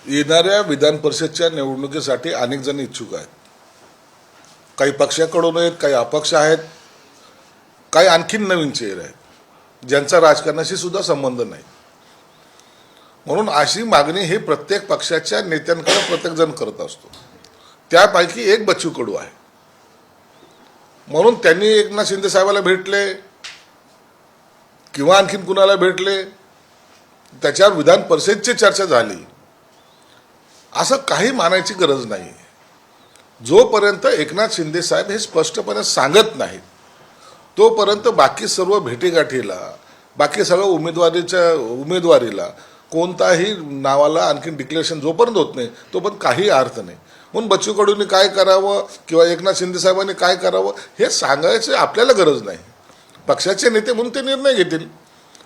येणाऱ्या विधान परिषदच्या निवडणुकीसाठी अनेक जण इच्छुक आहेत. काही पक्षाकडून आहेत, काही अपक्ष आहेत, काही आणखीन नवीन चेहरे आहेत ज्यांचा राजकारणाशी सुद्धा संबंध नाही. म्हणून अशी मागणी हे प्रत्येक पक्षाच्या नेत्यांकडे प्रत्येक जण करत असतो. त्यापैकी एक बच्चू कडू आहे. म्हणून त्यांनी एकनाथ शिंदे साहेबाला भेटले किंवा आणखीन कुणाला भेटले, त्याच्यावर विधान परिषदेची चर्चा झाली असं काही मानायची गरज नाही. जोपर्यंत एकनाथ शिंदे साहेब हे स्पष्टपणे सांगत नाहीत तोपर्यंत बाकी सर्व भेटीगाठीला, बाकी सगळं उमेदवारीला कोणताही नावाला आणखीन डिक्लेरेशन जोपर्यंत होत नाही तोपर्यंत काही अर्थ नाही. म्हणून बच्चू कडूंनी काय करावं किंवा एकनाथ शिंदे साहेबांनी काय करावं हे सांगायची आपल्याला गरज नाही. पक्षाचे नेते म्हणून ते निर्णय घेतील.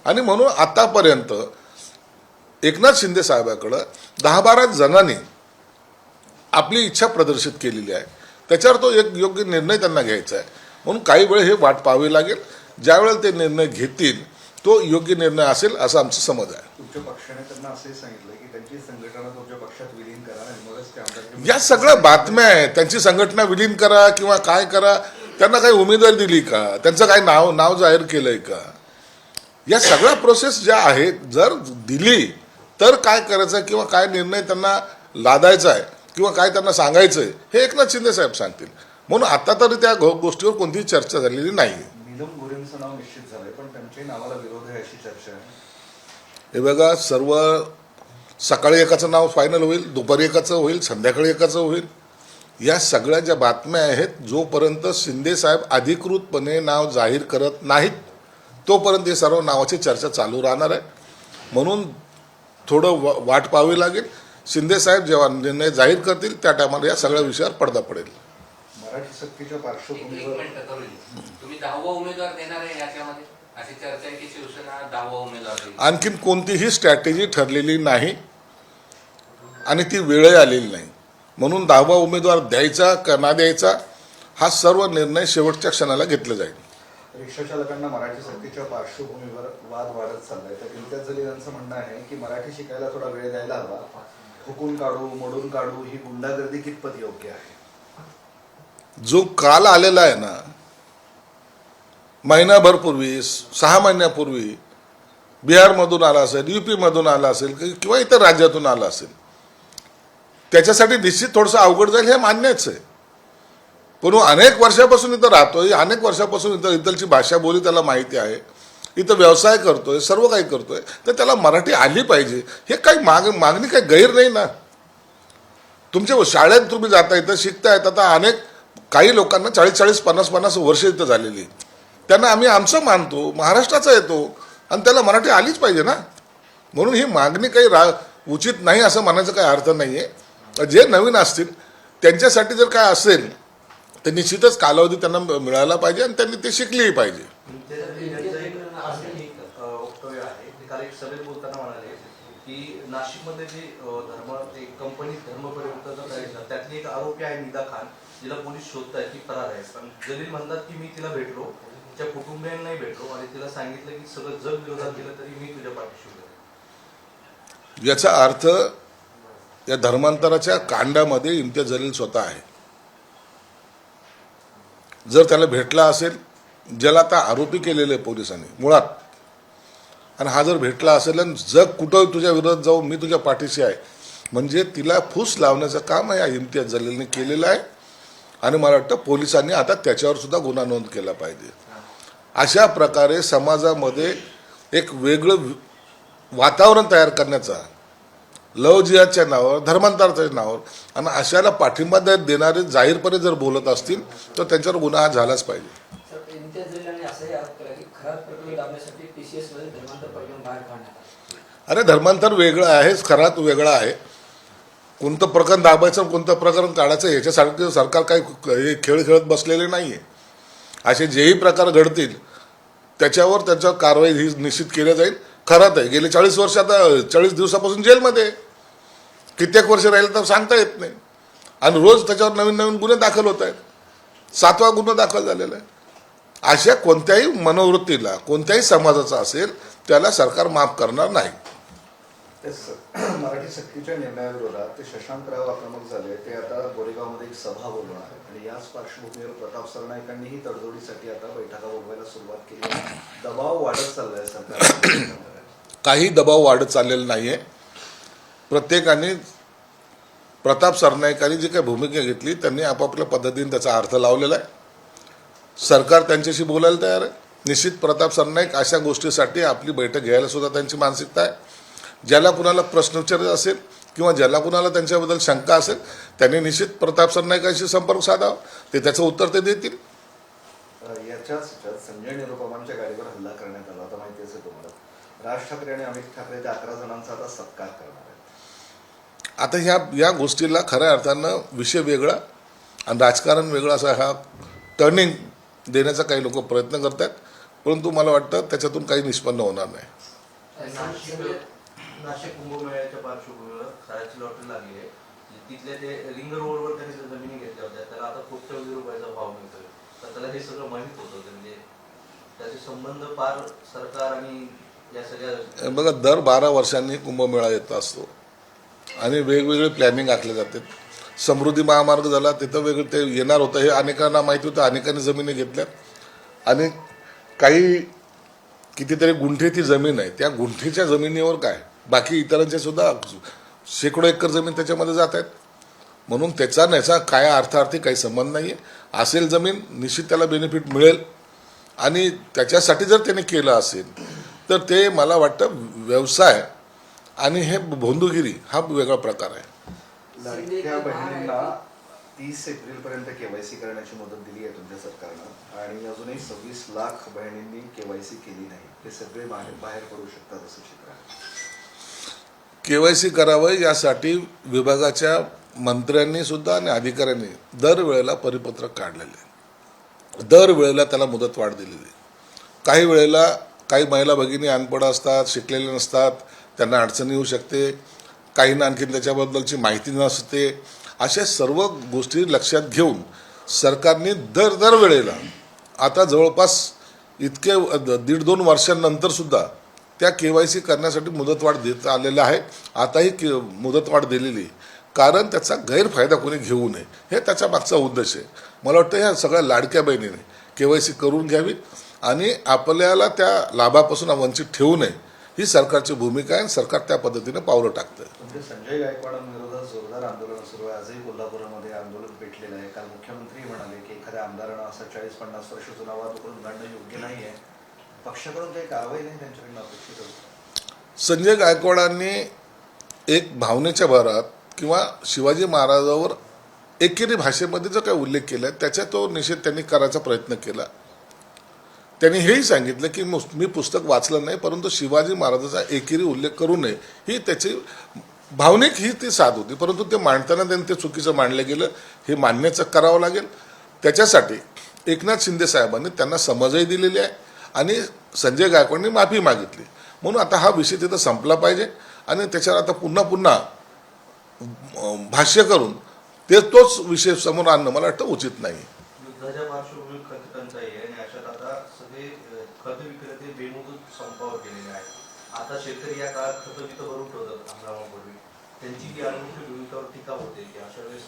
आणि म्हणून आतापर्यंत एकनाथ शिंदे साहेबांकडं 10-12 जणांनी आपली इच्छा प्रदर्शित केलेली आहे. त्याच्यावर तो एक योग्य निर्णय त्यांना घ्यायचा आहे. म्हणून काही वेळ हे वाट पाहावी लागेल. ज्यावेळेला ते निर्णय घेतील तो योग्य निर्णय असेल असं आमचं समज आहे. तुमच्या पक्षाने त्यांना असे सांगितलं की त्यांची संघटना तुमच्या पक्षात विलीन करा आणि मगच ते आमदार. या सगळ्या बातम्या आहेत. त्यांची संघटना विलीन करा किंवा काय करा, त्यांना काही उमेदवारी दिली का, त्यांचं काही नाव जाहीर केलंय का, या सगळ्या प्रोसेस ज्या आहेत जर दिली तर काय करायचं किंवा काय निर्णय त्यांना लादायचा आहे किंवा काय त्यांना सांगायचं आहे हे एकनाथ शिंदे साहेब सांगतील. म्हणून आता तरी त्या गोष्टीवर कोणतीही चर्चा झालेली नाही. नीलम गोऱ्हेंचं नाव निश्चित झालंय पण त्यांच्याही नावाला विरोध आहे अशी चर्चा आहे. हे बघा, सर्व सकाळी एकाचं नाव फायनल होईल, दुपारी एकाचं होईल, संध्याकाळी एकाचं होईल. या सगळ्या ज्या बातम्या आहेत जोपर्यंत शिंदे साहेब अधिकृतपणे नाव जाहीर करत नाहीत तोपर्यंत हे सर्व नावाची चर्चा चालू राहणार आहे. म्हणून थोडं वाट पाहावी लागेल. शिंदे साहेब जेव्हा निर्णय जाहीर करतील त्या टायमाला या सगळ्या विषयावर पडदा पडेल. मराठी सक्तीच्या पार्श्वभूमीवर तुम्ही 10वा उमेदवार देणार आहे याच्यामध्ये अशी चर्चा आहे की शिवसेना 10वा उमेदवार देईल. आणखीन कोणतीही स्ट्रॅटेजी ठरलेली नाही आणि ती वेळ आलेली नाही. म्हणून 10वा उमेदवार द्यायचा का ना द्यायचा हा सर्व निर्णय शेवटच्या क्षणाला घेतला जाईल. रिक्षा चालकांना मराठी सक्तीच्या पार्श्वभूमीवर वाद वाढत चाललाय. तर इम्तियाज जलील यांचं म्हणणं आहे की मराठी शिकायला थोडा वेळ द्यायला हवा. हुकून काढू, मोडून काढू ही गुंडागर्दी कितपत योग्य आहे? जो काल आलेला आहे ना, महिनाभर पूर्वी, 6 महिन्यापूर्वी बिहारमधून आला असेल, UP मधून आला असेल किंवा इतर राज्यातून आला असेल, त्याच्यासाठी निश्चित थोडंसं अवघड जाईल हे मान्यच आहे. पण अनेक वर्षापासून इथं राहतोय, अनेक वर्षापासून इथलची भाषा बोली त्याला माहिती आहे, इथं व्यवसाय करतोय, सर्व काही करतोय, तर त्याला मराठी आली पाहिजे. हे काही मागणी काही गैर नाही ना. तुमच्या शाळेत तुम्ही जाता, इथं शिकता येतात. आता अनेक काही लोकांना 40-40, 50-50 वर्ष इथं झालेली, त्यांना आम्ही आमचं मानतो, महाराष्ट्राचा येतो आणि त्याला मराठी आलीच पाहिजे ना. म्हणून ही मागणी काही उचित नाही असं म्हणायचा काही अर्थ नाही आहे. जे नवीन असतील त्यांच्यासाठी जर काय असेल तर निश्चितच कालावधी त्यांना मिळाला पाहिजे आणि त्यांनी ते शिकलीही पाहिजे. वक्तव्य आहे ते काल एक सभेत बोलताना म्हणाले की नाशिकमध्ये जी कंपनी धर्म परिवर्तन करायचं त्यातली एक आरोपी आहे निदा खान, जिला पोलीस शोधतायत की फरार आहे. पण जलील म्हणतात की मी तिला भेटलो, तिच्या कुटुंबियांनाही भेटलो आणि तिला सांगितलं की सगळं जग विरोधात गेलं तरी मी तुझ्या पाठीशी उभे. याचा अर्थ या धर्मांतराच्या कांडामध्ये इम्तियाज जलील स्वतः आहे. जर त्याला भेटला असेल, ज्याला आता आरोपी केलेले पोलिसांनी मुळात, आणि हा जर भेटला असेल आणि जग कुठं तुझ्या विरोधात जाऊ मी तुझ्या पाठीशी आहे म्हणजे तिला फूस लावण्याचं काम या इम्तियाज जलीलने केलेलं आहे. आणि मला वाटतं पोलिसांनी आता त्याच्यावर सुद्धा गुन्हा नोंद केला पाहिजे. अशा प्रकारे समाजामध्ये एक वेगळं वातावरण तयार करण्याचा, लव जिहादच्या नावावर, धर्मांतराच्या नावावर, आणि अशाला पाठिंबा देणारे जाहीरपणे जर बोलत असतील तर त्यांच्यावर गुन्हा झालाच पाहिजे. अरे धर्मांतर वेगळं आहे, खरात वेगळा आहे. कोणतं प्रकरण दाबायचं कोणतं प्रकरण काढायचं याच्यासाठी सरकार काही खेळ खेळत बसलेले नाही आहे. असे जेही प्रकार घडतील त्याच्यावर त्यांच्यावर कारवाई ही निश्चित केली जाईल. खरात आहे गेले 40 वर्ष, आता 40 दिवसापासून जेलमध्ये, कित्येक वर्ष राहिले तर सांगता येत नाही. आणि रोज त्याच्यावर नवीन नवीन गुन्हे दाखल होत आहेत. 7वा गुन्हा दाखल झालेला आहे. अशा कोणत्याही मनोवृत्तीला, कोणत्याही समाजाचा असेल त्याला सरकार माफ करणार नाही. मराठी सक्तीच्या निर्णयाविरोधात ते शशांकराव आक्रमक झाले, ते आता गोरेगावमध्ये एक सभा बोलवणार आहेत आणि याच पार्श्वभूमीवर प्रताप सरनाईकांनीही तडजोडीसाठी आता बैठका बोलवायला सुरुवात केली आहे. दबाव वाढत चाललाय सरकार. काही दबाव वाढत चाललेला नाही आहे. प्रत्येकाने प्रताप सरनाईकांनी जी काही भूमिका घेतली त्यांनी आपापल्या पद्धतीने त्याचा अर्थ लावलेला आहे. सरकार त्यांच्याशी बोलायला तयार आहे. निश्चित प्रताप सरनाईक अशा गोष्टीसाठी आपली बैठक घ्यायला सुद्धा त्यांची मानसिकता आहे. ज्याला कुणाला प्रश्न विचारायचा असेल किंवा ज्याला कुणाला त्यांच्याबद्दल शंका असेल त्यांनी निश्चित प्रताप सरनाईकांशी संपर्क साधावा. ते त्याचं उत्तर ते देतील. याच्याच ह्याच्यात संजय निरुपमांच्या गाडीवर हल्ला करण्यात आला होता, माहिती असेल तुम्हाला. राज ठाकरे आणि अमित ठाकरे त्या 11 जणांचा आता सत्कार करणार आहेत. आता या गोष्टीला खऱ्या अर्थानं विषय वेगळा आणि राजकारण वेगळं असा हा टर्निंग देण्याचा काही लोक प्रयत्न करत आहेत, परंतु मला वाटतं त्याच्यातून काही निष्पन्न होणार नाही. नाशिक कुंभमेळ्याच्या पार्श्वभूमीवर खायची लॉटरी लागली आहे. तिथल्या ते रिंग रोडवर त्यांनी जमिनी घेतल्या होत्या, त्याला आता कोट्यवधी रुपयाचा भाव मिळतोय. तर त्याला हे सगळं माहीत होतं, म्हणजे त्याचे संबंध पार सरकार आणि या सगळ्या. बघा, दर 12 वर्षांनी कुंभमेळा येत असतो आणि वेगवेगळे प्लॅनिंग आखले जाते. समृद्धी महामार्ग झाला, तिथं वेगळं ते येणार होतं हे अनेकांना माहिती होतं. अनेकांनी जमिनी घेतल्यात आणि काही कितीतरी गुंठे ती जमीन आहे. त्या गुंठेच्या जमिनीवर काय बाकी इतरांच्या सुद्धा शेकडो एकर जमीन त्याच्यामध्ये जात आहेत. म्हणून त्याचा काय अर्थार्थी काही संबंध नाही आहे. असेल जमीन निश्चित त्याला बेनिफिट मिळेल आणि त्याच्यासाठी जर त्याने केलं असेल तर ते मला वाटतं व्यवसाय आणि हे भोंदूगिरी हा वेगळा प्रकार आहे. लाडक्या बहिणींना 30 एप्रिलपर्यंत केवायसी करण्याची मुदत दिली आहे तुमच्या सरकारनं आणि अजूनही 26 लाख बहिणींनी केवायसी केली नाही. ते सगळे बाहेर पडू शकतात असं चित्र आहे. केवायसी करावं यासाठी विभागाच्या मंत्र्यांनी सुद्धा आणि अधिकाऱ्यांनी दरवेळेला परिपत्रक काढलेले, दरवेळेला त्याला मुदतवाढ दिलेली. काही वेळेला काही महिला भगिनी अनपढ असतात, शिकलेले नसतात, त्यांना अडचण येऊ शकते, काहींना आणखीन त्याच्याबद्दलची माहिती नसते. अशा सर्व गोष्टी लक्षात घेऊन सरकारने दर वेळेला आता जवळपास इतके 1.5-2 वर्षांनंतर सुद्धा त्या केवायसी करण्यासाठी मुदतवाढ देत आलेलं आहे. आताही मुदतवाढ दिलेली, कारण त्याचा गैरफायदा कोणी घेऊ नये हे त्याच्या मागचा उद्देश आहे. मला वाटतं ह्या सगळ्या लाडक्या बहिणीने केवायसी करून घ्यावी आणि आपल्याला त्या लाभापासून वंचित ठेवू नये ही सरकारची भूमिका आहे. सरकार त्या पद्धतीने पावलं टाकतं. म्हणजे संजय गायकवाडांविरोधात जोरदार आंदोलन सुरू आहे. आजही कोल्हापूरमध्ये आंदोलन पेटलेलं आहे. काल मुख्यमंत्री म्हणाले की एखाद्या आमदारानं असा 40-50 वर्ष जुना वाद करून घडणं योग्य नाही आहे. पक्षाकडून काही कारवाई नाही त्यांच्याकडून अपेक्षित होती. संजय गायकवाडांनी एक भावनेच्या भरात किंवा शिवाजी महाराजांवर एकेरी भाषेमध्ये जो काही उल्लेख केला त्याचा तो निषेध त्यांनी करायचा प्रयत्न केला. त्यांनी हेही सांगितलं की मी पुस्तक वाचलं नाही, परंतु शिवाजी महाराजांचा एकेरी उल्लेख करू नये ही त्याची भावनिक ही ती साध होती. परंतु ते मांडताना त्यांनी ते चुकीचं मांडलं गेलं, हे मान्यच करावं लागेल. त्याच्यासाठी एकनाथ शिंदे साहेबांनी त्यांना समजही दिलेली आहे आणि संजय गायकवाडांनी माफी मागितली. म्हणून आता हा विषय तिथं संपला पाहिजे आणि त्याच्यावर आता पुन्हा भाष्य करून तोच विषय समोर आणणं मला वाटतं उचित नाही. युद्धाच्या पार्श्वभूमीवर खत टंचाई आहे आणि अशात आता सगळे खत विक्रेते बेमुदत संपावर गेलेले आहेत. आता शेतकरी या काळात खत विकत भरून ठेवतात हंगामापूर्वी. त्यांची ती अनुभूती भूमिकावर टीका होते की अशा वेळेस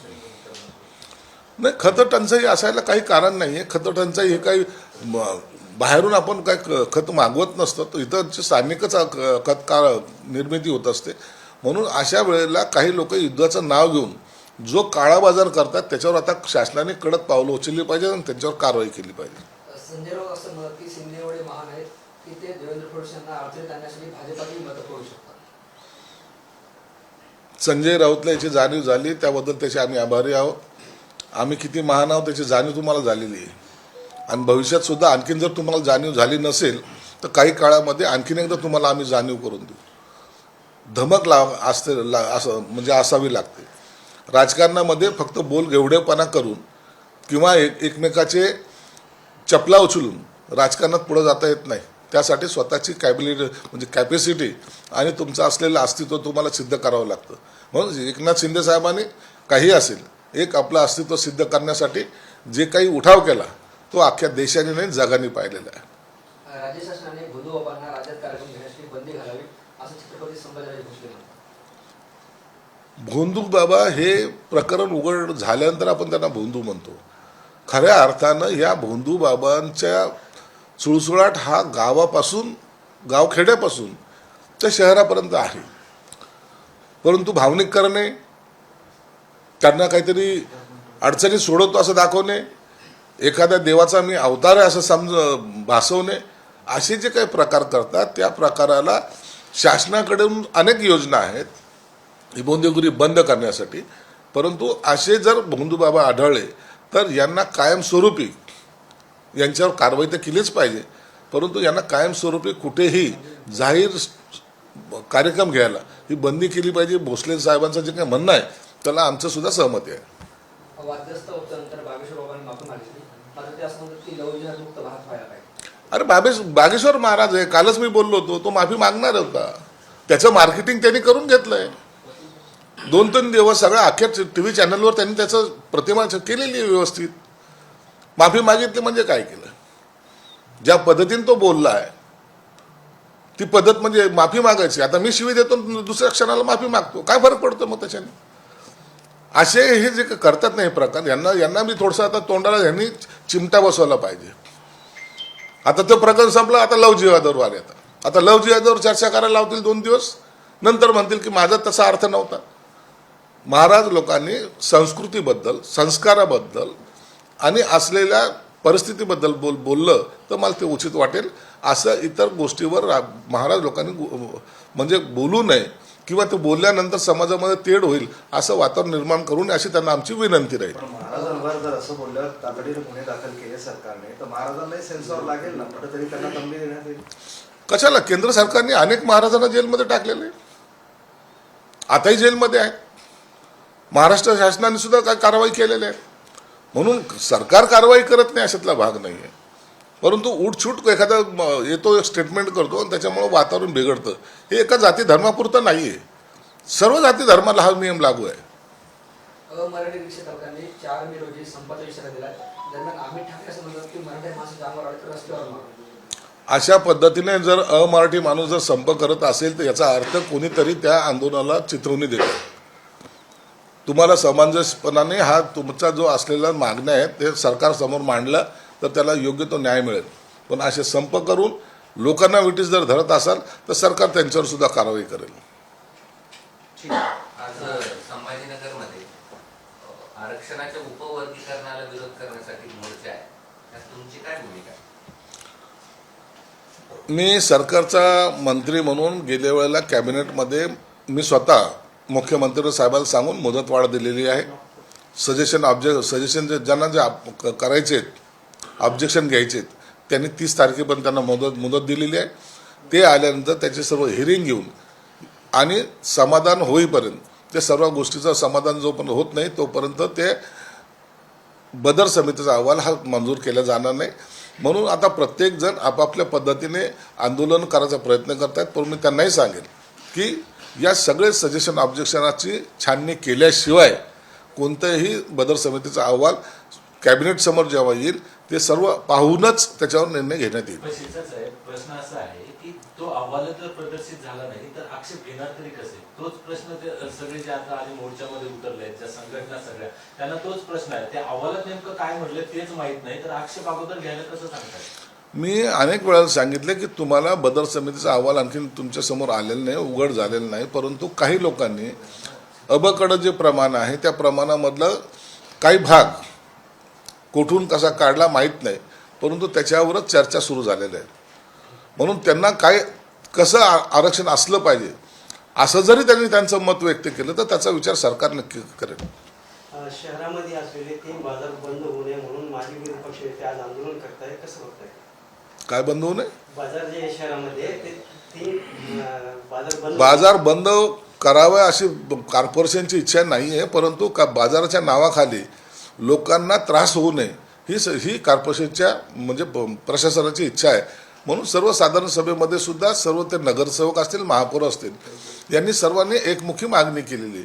नाही, खत टंचाई असायला काही कारण नाही आहे. खत टंचाई हे काही बाहेरून आपण काय खत मागवत नसतं, तर इथं स्थानिकच खत निर्मिती होत असते. म्हणून अशा वेळेला काही लोक युद्धाचं नाव घेऊन जो काळा बाजार करतात त्याच्यावर आता शासनाने कडक पावलं उचलली पाहिजे आणि त्यांच्यावर कारवाई केली पाहिजे. संजय राऊत असं म्हणत की शिंदे एवढे महान आहेत की ते देवेंद्र फडणवीस यांना अडचणीत आणण्यासाठी भाजपाची मदत करू शकतात. संजय राऊतला याची जाणीव झाली, त्याबद्दल त्याचे आम्ही आभारी आहोत. आम्ही किती महान आहोत त्याची जाणीव तुम्हाला झालेली आहे आणि भविष्यात सुद्धा आणखीन जर तुम्हाला जाणीव झाली नसेल तर काही काळामध्ये आणखीन एकदा तुम्हाला आम्ही जाणीव करून देऊ. धमक असं म्हणजे असावी लागते. राजकारणामध्ये फक्त बोलगेवढेपणा करून किंवा एकमेकाचे चपला उचलून राजकारणात पुढे जाता येत नाही. त्यासाठी स्वतःची कॅपॅसिटी आणि तुमचं असलेलं अस्तित्व तुम्हाला सिद्ध करावं लागतं. म्हणून एकनाथ शिंदे साहेबांनी काही असेल एक आपलं अस्तित्व सिद्ध करण्यासाठी जे काही उठाव केला तो अख्ख्या देशाने नाही जगाने पाहिलेला आहे. राज्य शासनाने भोंदू बाबांना राज्यात कार्यक्रम घेण्यासाठी बंदी घालावी असं छत्रपती संभाजीराजे भोसले म्हणतात. भोंदू बाबा हे प्रकरण उघड झाल्यानंतर आपण त्यांना भोंदू म्हणतो. खऱ्या अर्थानं या भोंदू बाबांच्या सुळसुळाट हा गावापासून गावखेड्यापासून ते शहरापर्यंत आहे. परंतु भावनिक करणे, त्यांना काहीतरी अडचणी सोडवतो असं दाखवणे, एखाद्या देवाचा मी अवतार आहे असं भासवणे, असे जे काही प्रकार करतात त्या प्रकाराला शासनाकडून अनेक योजना आहेत ही भोंदेगिरी बंद करण्यासाठी. परंतु असे जर भोंदू बाबा आढळले तर यांना कायमस्वरूपी यांच्यावर कारवाई तर केलीच पाहिजे, परंतु यांना कायमस्वरूपी कुठेही जाहीर कार्यक्रम घ्यायला ही बंदी केली पाहिजे. भोसले साहेबांचं जे काही म्हणणं आहे त्याला आमचं सुद्धा सहमती आहे. वादग्रस्त होत्यानंतर बागेश्वर बाबांनी माफी मागितली, मात्र ते असं म्हणतात की लव जिहाद मुक्त भारत व्हायला पाहिजे. अरे बागेश्वर महाराज आहे, कालच मी बोललो होतो, तो माफी मागणार होता. त्याचं मार्केटिंग त्यांनी करून घेतलंय. 2-3 दिवस सगळ्या अख्ख्या TV चॅनलवर त्यांनी त्याचं प्रतिमा केलेली आहे व्यवस्थित. माफी मागितली म्हणजे काय केलं? ज्या पद्धतीने तो बोलला आहे ती पद्धत म्हणजे माफी मागायची. आता मी शिवी देतो दुसऱ्या क्षणाला माफी मागतो, काय फरक पडतो मग त्याच्याने? असे हे जे करतात ना हे प्रकार, यांना मी थोडंसं आता तोंडाला यांनी चिमटा बसवला पाहिजे. आता ते प्रकरण संपलं, आता लव जिहादावर आले. आता लव जिहादावर चर्चा करायला लावतील 2 दिवस, नंतर म्हणतील की माझा तसा अर्थ नव्हता. महाराज लोकांनी संस्कृतीबद्दल, संस्काराबद्दल आणि असलेल्या परिस्थितीबद्दल बोललं तर मला ते उचित वाटेल. असं इतर गोष्टीवर महाराज लोकांनी म्हणजे बोलू नये, किंवा ते बोलल्यानंतर समाजामध्ये तेढ होईल असं वातावरण निर्माण करून अशी त्यांना आमची विनंती राहील. पण महाराजांवर जर असं बोलल्यावर तातडीने गुन्हे दाखल केले सरकारने तर महाराजांनाही सेन्सॉर लागेल ना, कुठेतरी त्यांना तंबी देण्यात येईल. कशाला? केंद्र सरकारने अनेक महाराजांना जेलमध्ये टाकलेले, आताही जेलमध्ये आहेत. महाराष्ट्र शासनाने सुद्धा काय कारवाई केलेली आहे. म्हणून सरकार कारवाई करत नाही अशातला भाग नाही आहे. परंतु उठछूट एखादा येतो, स्टेटमेंट करतो आणि त्याच्यामुळे वातावरण बिघडतं. हे एका जाती धर्मापुरतं नाही आहे, सर्व जाती धर्माला हा नियम लागू आहे. मराठी रिक्षा चालकांनी 4 मे रोजी संपाचा इशारा दिला. दरम्यान अमित ठाकरे असं म्हणतात की मराठी माणसाच्या अंगावर अडकत रस्त्यावर मारू. अशा पद्धतीने जर अमराठी माणूस जर संप करत असेल तर याचा अर्थ कोणीतरी त्या आंदोलनाला चिथरवणी देतो. तुम्हाला समंजसपणाने हा तुमचा जो असलेला मागण्या आहेत ते सरकारसमोर मांडला तर त्याला योग्य तो न्याय मिळेल. पण असे संप करून लोकांना विटीस जर धरत असाल तर सरकार त्यांच्यावर सुद्धा कारवाई करेल. आज संभाजीनगरमध्ये आरक्षणाच्या उपवर्गीकरणाला विरोध करण्यासाठी मोर्चा आहे, त्यात तुमची काय भूमिका आहे? मी सरकारचा मंत्री म्हणून गेल्या वेळेला कॅबिनेटमध्ये मी स्वतः मुख्यमंत्री साहेबांना सांगून मुदतवाढ दिलेली आहे. सजेशन ज्यांना जे करायचे ऑब्जेक्शन घ्यायचे त्यांनी 30 तारखेपर्यंत त्यांना मुदत दिलेली आहे. ते आल्यानंतर त्याचे सर्व हिअरिंग घेऊन आणि समाधान होईपर्यंत, ते सर्व गोष्टीचं समाधान जोपर्यंत होत नाही तोपर्यंत ते बदर समितीचा अहवाल हा मंजूर केला जाणार नाही. म्हणून आता प्रत्येकजण आपापल्या पद्धतीने आंदोलन करायचा प्रयत्न करत आहेत. पण मी त्यांनाही सांगेन की या सगळे सजेशन ऑब्जेक्शनाची छाननी केल्याशिवाय कोणत्याही बदर समितीचा अहवाल कॅबिनेट समोर जेव्हा येईल ते सर्व पाहूनच त्याच्यावर निर्णय घेण्यात येईल. प्रश्न असा आहे की तो अहवाल जर प्रदर्शित झाला नाही तर आक्षेप घेणार तरी कसे? तोच प्रश्न ते सगळे जे आता आधी मोर्चामध्ये उतरले आहेत, ज्या संघटना सगळ्या, त्यांना तोच प्रश्न आहे. त्या अहवालात नेमकं काय म्हटलं तेच माहित नाही, तर आक्षेप अगोदर घ्यायला कसं सांगतात? मी अनेक वेळा सांगितले की तुम्हाला बदर समितीचा अहवाल आणखी तुमच्या समोर आलेला नाही, उघड झालेला नाही. परंतु काही लोकांनी अबकडं जे प्रमाण आहे त्या प्रमाणामधलं काही भाग कुठून कसा काढला माहीत नाही, परंतु त्याच्यावरच चर्चा सुरू झालेल्या आहे. म्हणून त्यांना काय कसं आरक्षण असलं पाहिजे असं जरी त्यांनी त्यांचं मत व्यक्त केलं तर त्याचा विचार सरकार नक्की करेल. शहरामध्ये असलेले 3 बाजार बंद होऊ नये म्हणून माजी विरोधी पक्ष नेते आज आंदोलन करताय, कसं बघताय? काय बंद होऊ नये? बाजार जे आहे शहरामध्ये ते 3 बाजार बंद करावे अशी कॉर्पोरेशनची इच्छा नाही आहे, परंतु बाजाराच्या नावाखाली लोकांना त्रास होऊ नये ही कॉर्पोरेशनच्या म्हणजे प्रशासनाची इच्छा आहे. म्हणून सर्वसाधारण सभेमध्ये सुद्धा सर्व ते नगरसेवक असतील, महापौर असतील, यांनी सर्वांनी एकमुखी मागणी केलेली.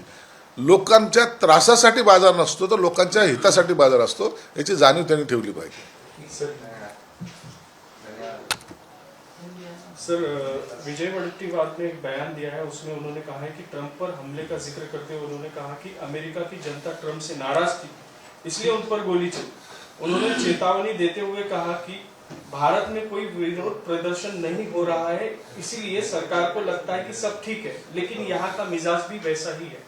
लोकांच्या त्रासासाठी बाजार नसतो तर लोकांच्या हितासाठी बाजार असतो, याची जाणीव त्यांनी ठेवली पाहिजे. सर विजय वडेट्टीवार ने एक बयान दिया है, उसमें उन्होंने कहा है कि ट्रंप पर हमले का जिक्र करते हुए उन्होंने कहा कि अमेरिका की जनता ट्रंप से नाराज थी, इसलिए उन पर गोली चली। उन्होंने चेतावनी देते हुए कहा कि भारत में कोई विरोध प्रदर्शन नहीं हो रहा है, इसीलिए सरकार को लगता है कि सब ठीक है, लेकिन यहाँ का मिजाज भी वैसा ही है।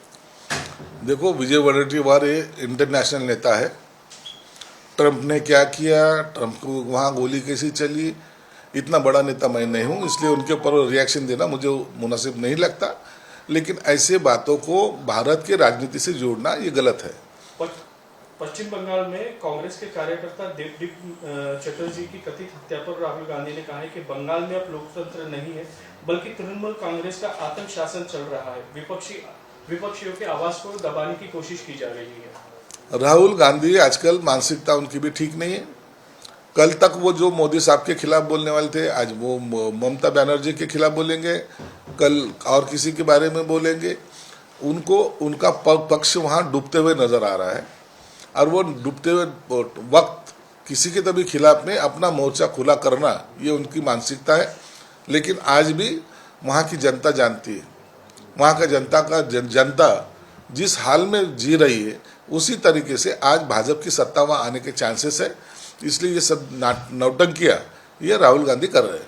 देखो, विजय वडेट्टीवार ये इंटरनेशनल नेता है। ट्रंप ने क्या किया, ट्रंप को वहाँ गोली कैसी चली, इतना बड़ा नेता मैं नहीं हूँ, इसलिए उनके ऊपर रिएक्शन देना मुझे मुनासिब नहीं लगता। लेकिन ऐसे बातों को भारत के राजनीति से जोड़ना ये गलत है। पश्चिम बंगाल में कांग्रेस के कार्यकर्ता देवदीप चटर्जी की कथित हत्या पर राहुल गांधी ने कहा है कि बंगाल में अब लोकतंत्र नहीं है, बल्कि तृणमूल कांग्रेस का आतंक शासन चल रहा है। विपक्षियों के आवाज को दबाने की कोशिश की जा रही है। राहुल गांधी आजकल मानसिकता उनकी भी ठीक नहीं है। कल तक वो जो मोदी साहब के खिलाफ बोलने वाले थे, आज वो ममता बनर्जी के खिलाफ बोलेंगे, कल और किसी के बारे में बोलेंगे। उनको उनका पक्ष वहाँ डूबते हुए नजर आ रहा है, और वो डूबते हुए वक्त किसी के तभी खिलाफ में अपना मोर्चा खुला करना, ये उनकी मानसिकता है। लेकिन आज भी वहाँ की जनता जानती है, वहाँ का जनता जिस हाल में जी रही है, उसी तरीके से आज भाजपा की सत्ता वहाँ आने के चांसेस है। इसलिए ये सब नौटंकियां ये राहुल गांधी कर रहे हैं।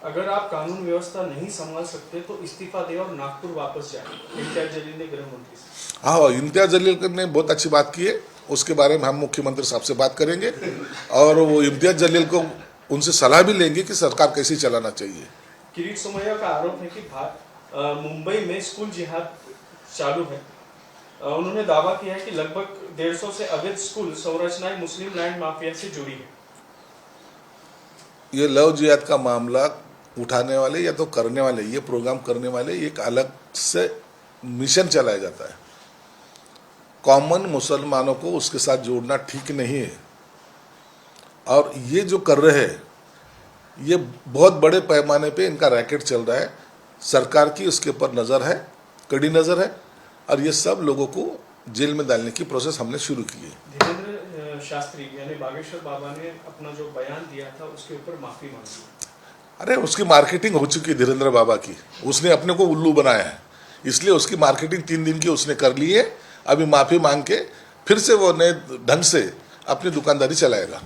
अगर आप कानून व्यवस्था नहीं संभाल सकते तो इस्तीफा दें और नागपुर वापस जाएं, इम्तियाज जलील ने गृह मंत्री से। हाँ, इम्तियाज जलील ने बहुत अच्छी बात की है, उसके बारे में हम मुख्यमंत्री साहब से बात करेंगे, और वो इम्तियाज जलील को उनसे सलाह भी लेंगे कि सरकार कैसे चलाना चाहिए। किरीट सोमैया का आरोप है कि मुंबई में स्कूल जिहाद चालू है। उन्होंने दावा किया है कि लगभग 150 से अवैध स्कूल संरचनाएं मुस्लिम लैंड माफिया से जुड़ी है। ये लव जिहाद का मामला उठाने वाले या तो करने वाले, ये प्रोग्राम करने वाले एक अलग से मिशन चलाया जाता है। कॉमन मुसलमानों को उसके साथ जोड़ना ठीक नहीं है, और ये जो कर रहे हैं ये बहुत बड़े पैमाने पे इनका रैकेट चल रहा है। सरकार की उसके ऊपर नज़र है, कड़ी नज़र है, और ये सब लोगों को जेल में डालने की प्रोसेस हमने शुरू की है। धीरेन्द्र शास्त्री यानी बागेश्वर बाबा ने अपना जो बयान दिया था उसके ऊपर माफी मांगी। अरे उसकी मार्केटिंग हो चुकी है धीरेन्द्र बाबा की, उसने अपने को उल्लू बनाया है, इसलिए उसकी मार्केटिंग 3 दिन की उसने कर ली है। अभी माफी मांग के फिर से वो नए ढंग से अपनी दुकानदारी चलाएगा।